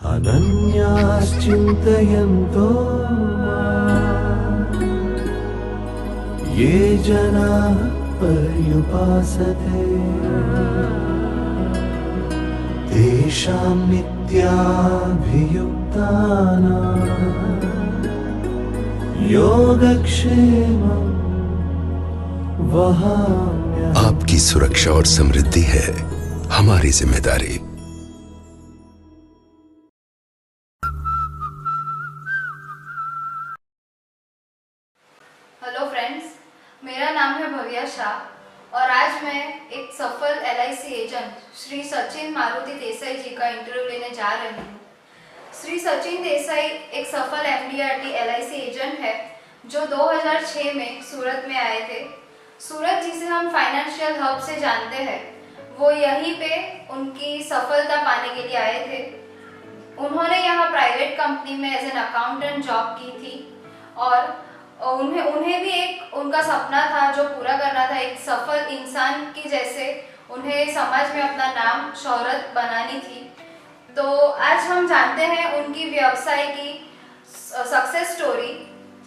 अनन्याश्चिन्तयन्तो माम्, ये जनाः पर्युपासते तेषां नित्याभियुक्तानां योगक्षेमं वहाम्यहम्। आपकी सुरक्षा और समृद्धि है हमारी जिम्मेदारी। हेलो फ्रेंड्स, मेरा नाम है भव्या शाह और आज मैं एक सफल एलआईसी एजेंट श्री सचिन मारुति देसाई जी का इंटरव्यू लेने जा रही हूँ। श्री सचिन देसाई एक सफल एमडीआरटी एलआईसी एजेंट है जो 2006 में सूरत में आए थे। सूरत जिसे हम फाइनेंशियल हब से जानते हैं, वो यहीं पे उनकी सफलता पाने के लिए आए थे। उन्होंने यहाँ प्राइवेट कंपनी में एज एन अकाउंटेंट जॉब की थी और उन्हें भी एक उनका सपना था जो पूरा करना था। एक सफल इंसान की जैसे उन्हें समाज में अपना नाम शोहरत बनानी थी। तो आज हम जानते हैं उनकी व्यवसाय की सक्सेस स्टोरी।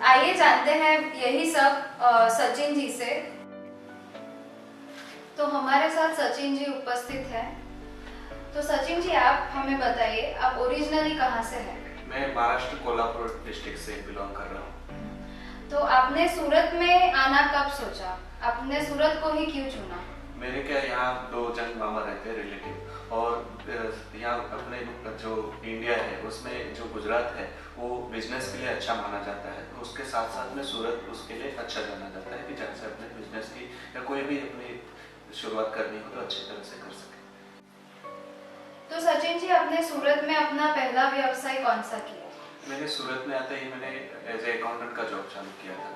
आइए जानते हैं यही सब सचिन जी से। तो हमारे साथ सचिन जी उपस्थित हैं। तो सचिन जी, आप हमें बताइए, आप ओरिजिनली कहाँ से हैं? मैं महाराष्ट्र कोल्हापुर डिस्ट्रिक्ट से बिलोंग कर रहा हूँ। तो आपने सूरत में आना कब सोचा? आपने सूरत को ही क्यों चुना? मेरे क्या यहाँ 2 जन मामा रहते हैं रिलेटिव, और यहाँ अपने जो इंडिया है उसमें जो गुजरात है वो बिजनेस के लिए अच्छा माना जाता है। तो उसके साथ साथ में सूरत उसके लिए अच्छा जाना जाता है कि जहाँ से अपने बिजनेस की या कोई भी अपनी शुरुआत करनी हो तो अच्छी तरह से कर सके। तो सचिन जी, आपने सूरत में अपना पहला व्यवसाय कौन सा किया? मैंने सूरत में आते ही मैंने एज ए अकाउंटेंट का जॉब चालू किया था,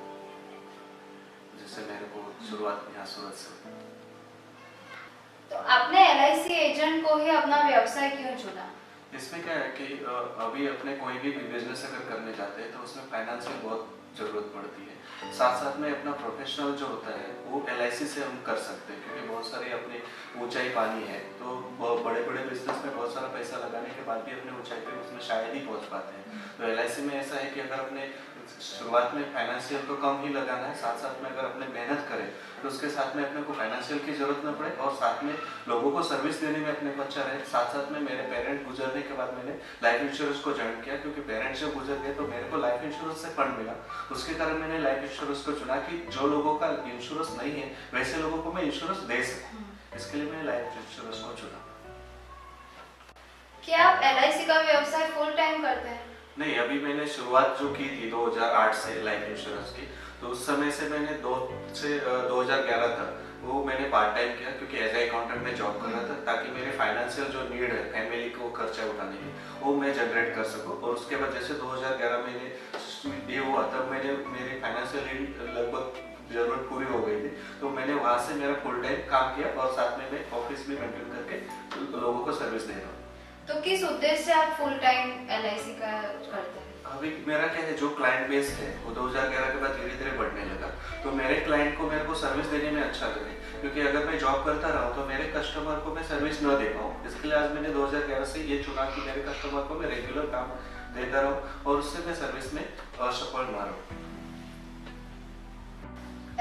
जिससे मेरे को शुरुआत यहाँ सूरत से। तो आपने एलआईसी एजेंट को ही अपना व्यवसाय क्यों चुना? इसमें क्या है कि अभी अपने कोई भी बिजनेस अगर करने जाते हैं तो उसमें फाइनेंस की बहुत ज़रूरत पड़ती है। साथ साथ में अपना प्रोफेशनल जो होता है वो एलआईसी से हम कर सकते हैं, क्योंकि बहुत सारी अपनी ऊंचाई पानी है तो बड़े बड़े बिजनेस में बहुत सारा पैसा लगाने के बाद भी अपने ऊंचाई पे उसमें शायद ही पहुंच पाते हैं। तो एलआईसी में ऐसा है कि अगर अपने शुरुआत में फाइनेंशियल तो कम ही लगाना है, साथ साथ में अगर अपने मेहनत करें तो उसके साथ में अपने को फाइनेंशियल की जरूरत न पड़े और साथ में लोगों को सर्विस देने में अपने को अच्छा रहे। साथ साथ में मेरे पेरेंट गुजरने के बाद मैंने लाइफ इंश्योरेंस को ज्वाइन किया, क्योंकि पेरेंट्स जब गुजर गए तो मेरे को लाइफ इंश्योरेंस से फंड मिला। उसके कारण मैंने लाइफ इंश्योरेंस को चुना कि जो लोगों का इंश्योरेंस नहीं है वैसे लोगों को मैं इंश्योरेंस दे सकूं। इसके लिए मैंने लाइफ इंश्योरेंस को चुना। क्या आप एलआईसी का व्यवसाय फुल टाइम करते हैं? नहीं, अभी मैंने शुरुआत जो की थी 2008 से लाइफ इंश्योरेंस की, तो उस समय से मैंने 2011 तक वो मैंने पार्ट टाइम किया, क्योंकि एज ए अकाउंटेंट में जॉब कर रहा था, ताकि मेरे फाइनेंशियल जो नीड है फैमिली को खर्चा उठाने की वो मैं जनरेट कर सकूं। और उसके बाद जैसे 2011 में ये हुआ तब मैंने मेरी फाइनेंशियल नीड लगभग जरूरत पूरी हो गई थी, तो मैंने वहाँ से मेरा फुल टाइम काम किया और साथ में मैं ऑफिस भी मेंटेन करके लोगों को सर्विस दे रहा हूँ। तो किस उद्देश्य से आप फुल टाइम एलआईसी का करते हैं? अभी मेरा क्या है, जो क्लाइंट बेस है वो 2011 के बाद धीरे धीरे बढ़ने लगा, तो मेरे क्लाइंट को मेरे को सर्विस देने में अच्छा लगे, क्योंकि अगर मैं जॉब करता रहूँ तो मेरे कस्टमर को मैं सर्विस न दे पाऊँ। इसके लिए आज मैंने 2011 से ये चुना कि मेरे कस्टमर को मैं रेगुलर काम देता रहूँ और उससे मैं सर्विस में असफल ना रहूँ।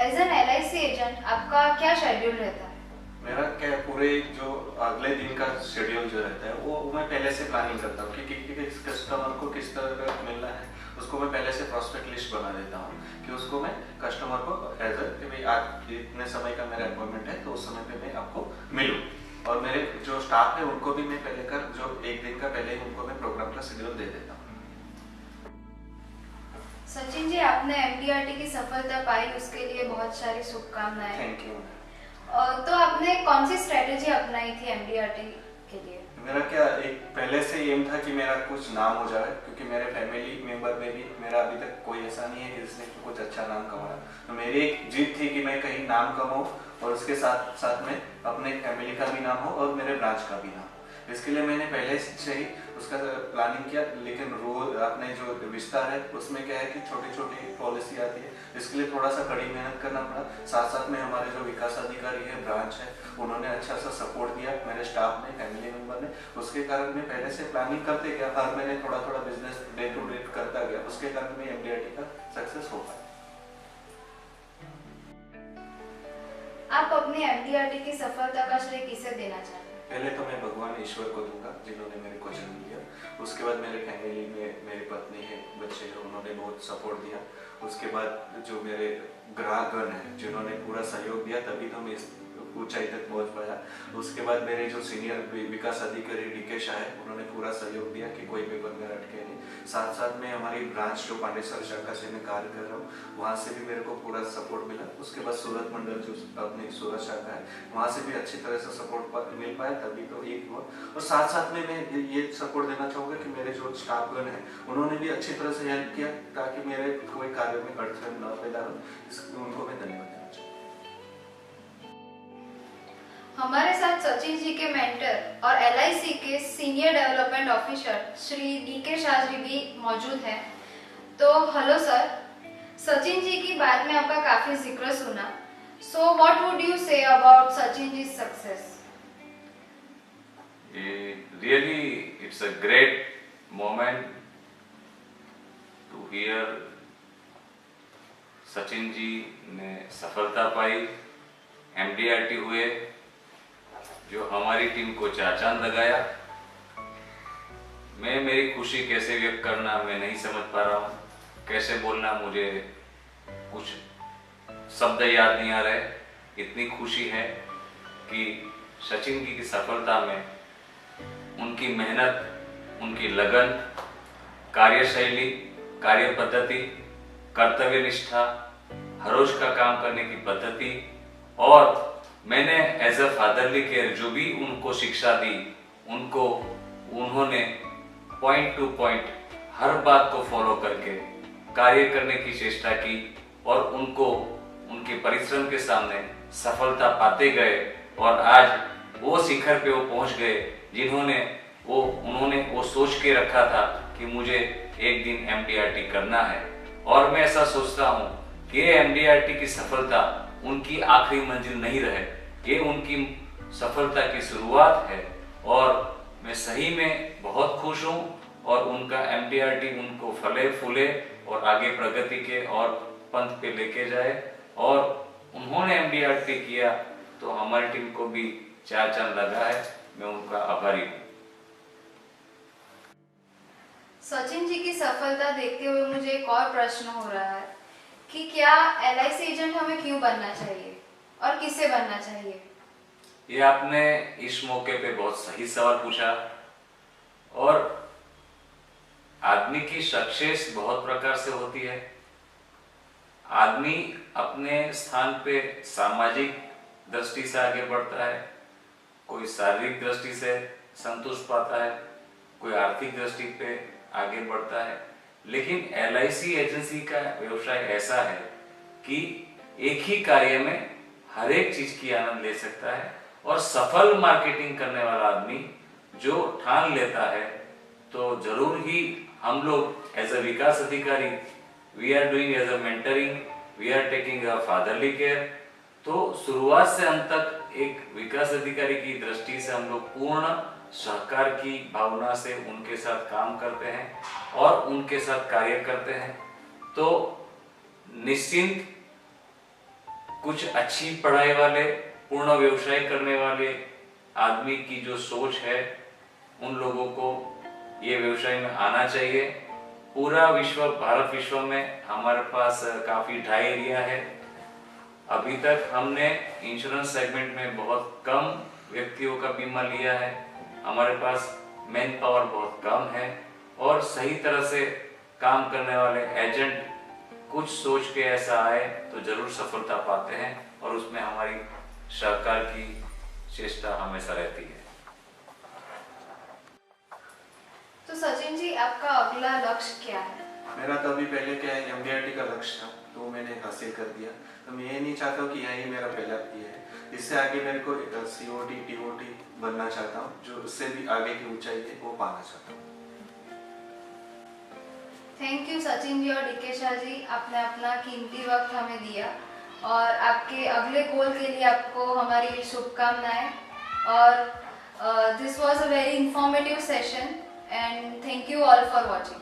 एज एन एलआईसी एजेंट आपका क्या शेड्यूल रहता है? मेरा क्या पूरे जो अगले दिन का शेड्यूल जो रहता है वो मैं पहले से प्लानिंग करता हूँ कि किस कस्टमर को किस तरह का मिलना है, उसको मैं पहले से प्रॉस्पेक्ट लिस्ट बना देता हूँ कि उसको मैं कस्टमर को एज कि भाई आज इतने समय का मेरा अपॉइंटमेंट है तो उस समय पे मैं आपको मिलूँ। और मेरे जो स्टाफ है उनको भी मैं पहले कर जो एक दिन का पहले ही उनको मैं प्रोग्राम का शेड्यूल दे देता हूँ। सचिन जी, आपने एमडीआरटी की सफलता पाई, उसके लिए बहुत सारी शुभकामनाएं। Thank you. तो आपने कौन सी स्ट्रेटेजी अपनाई थी एमडीआरटी के लिए? मेरा क्या एक पहले से एम था कि मेरा कुछ नाम हो जाए, क्योंकि मेरे फैमिली मेंबर में भी मेरा अभी तक कोई ऐसा नहीं है कि जिसने कुछ अच्छा नाम कमाया। तो मेरी एक जिद थी कि मैं कहीं नाम कमाऊं और उसके साथ साथ में अपने फैमिली का भी नाम हो और मेरे ब्रांच का भी नाम। इसके लिए मैंने पहले से ही उसका प्लानिंग किया, लेकिन रोज अपने जो विस्तार है उसमें क्या है कि छोटी छोटी पॉलिसी आती है, इसके लिए थोड़ा सा कड़ी मेहनत करना पड़ा। साथ साथ में हमारे जो विकास अधिकारी है, ब्रांच है, उन्होंने अच्छा सा सपोर्ट दिया, मेरे स्टाफ ने, फैमिली मेंबर ने। उसके कारण मैं पहले से प्लानिंग करते गया, हर महीने थोड़ा थोड़ा बिजनेस डे टू डे करता गया, उसके कारण मैं MDRT का सक्सेस हो पाया। आप अपनी MDRT की सफलता का श्रेय किसे देना चाहते हैं? पहले तो मैं भगवान ईश्वर को दूंगा जिन्होंने मेरे को जन्म दिया। उसके बाद मेरे फैमिली में मेरी पत्नी है, बच्चे हैं, उन्होंने बहुत सपोर्ट दिया। उसके बाद जो मेरे ग्राहकगण हैं जिन्होंने पूरा सहयोग दिया, तभी तो मैं इस ऊंचाई तक पहुंच पाया। उसके बाद मेरे जो सीनियर विकास अधिकारी DK शाह है, उन्होंने पूरा सहयोग दिया कि कोई भी बंदा अटके नहीं। साथ साथ में हमारी ब्रांच जो पांडेसर शाखा से मैं कार्य कर रहा हूँ, वहाँ से भी मेरे को पूरा सपोर्ट मिला। उसके बाद सूरत मंडल जो अपनी सूरत शाखा है, वहाँ से भी अच्छी तरह से सपोर्ट मिल पाया, तभी तो एक हुआ। और साथ साथ में मैं ये सपोर्ट देना चाहूँगा कि मेरे जो स्टाफगण हैं, उन्होंने भी अच्छी तरह से हेल्प किया ताकि मेरे कोई कार्य में अड़चन न पैदा हो। उनको मैं धन्यवाद देना चाहूँगा। हमारे साथ सचिन जी के मेंटर और LIC के senior development officer Shri DK Shah ji भी मौजूद हैं। तो हेलो सर, सचिन जी की बात में आपका काफी जिक्र सुना। So what would you say about Sachin ji success? Really, it's a great moment to hear Sachin ji ने सफलता पाई, MDRT हुए, जो हमारी टीम को चार चांद लगाया। मैं मेरी खुशी कैसे व्यक्त करना मैं नहीं समझ पा रहा हूँ, कैसे बोलना मुझे कुछ शब्द याद नहीं आ रहे। इतनी खुशी है कि सचिन जी की सफलता में उनकी मेहनत, उनकी लगन, कार्यशैली, कार्य पद्धति, कर्तव्य निष्ठा, हर रोज का काम करने की पद्धति, और मैंने एज अ फादरली केयर जो भी उनको शिक्षा दी, उनको उन्होंने पॉइंट टू पॉइंट हर बात को फॉलो करके कार्य करने की चेष्टा की, और उनको उनके परिश्रम के सामने सफलता पाते गए, और आज वो शिखर पे वो पहुंच गए उन्होंने वो सोच के रखा था कि मुझे एक दिन MDRT करना है। और मैं ऐसा सोचता हूँ कि MDRT की सफलता उनकी आखिरी मंजिल नहीं रहे, ये उनकी सफलता की शुरुआत है। और मैं सही में बहुत खुश हूँ, और उनका MDRT उनको फले फूले और आगे प्रगति के और पंथ पे लेके जाए। और उन्होंने MDRT किया तो हमारी टीम को भी चार चांद लगा है। मैं उनका आभारी हूँ। सचिन जी की सफलता देखते हुए मुझे एक और प्रश्न हो रहा है कि क्या LIC एजेंट हमें क्यों बनना चाहिए और किसे बनना चाहिए? ये आपने इस मौके पे बहुत सही सवाल पूछा। और आदमी की सक्सेस बहुत प्रकार से होती है। आदमी अपने स्थान पे सामाजिक दृष्टि से आगे बढ़ता है, कोई शारीरिक दृष्टि से संतुष्ट पाता है, कोई आर्थिक दृष्टि पे आगे बढ़ता है। लेकिन LIC एजेंसी का व्यवसाय ऐसा है कि एक ही कार्य में हर एक चीज की आनंद ले सकता है। और सफल मार्केटिंग करने वाला आदमी जो ठान लेता है, तो जरूर ही हम लोग एज अ विकास अधिकारी we are doing as a mentoring, we are taking a fatherly care. तो शुरुआत से अंत तक एक विकास अधिकारी की दृष्टि से हम लोग पूर्ण सहकार की भावना से उनके साथ काम करते हैं और उनके साथ कार्य करते हैं। तो निश्चिंत कुछ अच्छी पढ़ाई वाले, पूर्ण व्यवसाय करने वाले आदमी की जो सोच है, उन लोगों को ये व्यवसाय में आना चाहिए। पूरा विश्व, भारत विश्व में हमारे पास काफी ढाई एरिया है। अभी तक हमने इंश्योरेंस सेगमेंट में बहुत कम व्यक्तियों का बीमा लिया है। हमारे पास मैन पावर बहुत कम है, और सही तरह से काम करने वाले एजेंट कुछ सोच के ऐसा आए तो जरूर सफलता पाते हैं, और उसमें हमारी सरकार की चेष्टा हमेशा रहती है। तो सचिन जी, आपका अगला लक्ष्य क्या है? मेरा तो अभी पहले क्या है MDRT का लक्ष्य था, तो मैंने हासिल कर दिया। तो मैं ये नहीं चाहता हूँ कि यही मेरा पहला ये है, इससे आगे मेरे को COT TOT बनना चाहता हूँ, जो उससे भी आगे की ऊंचाई है वो पाना चाहता हूँ। थैंक यू सचिन जी और DK शाह जी, आपने अपना कीमती वक्त हमें दिया और आपके अगले गोल के लिए आपको हमारी शुभकामनाएं। और this was a very informative session and thank you all for watching.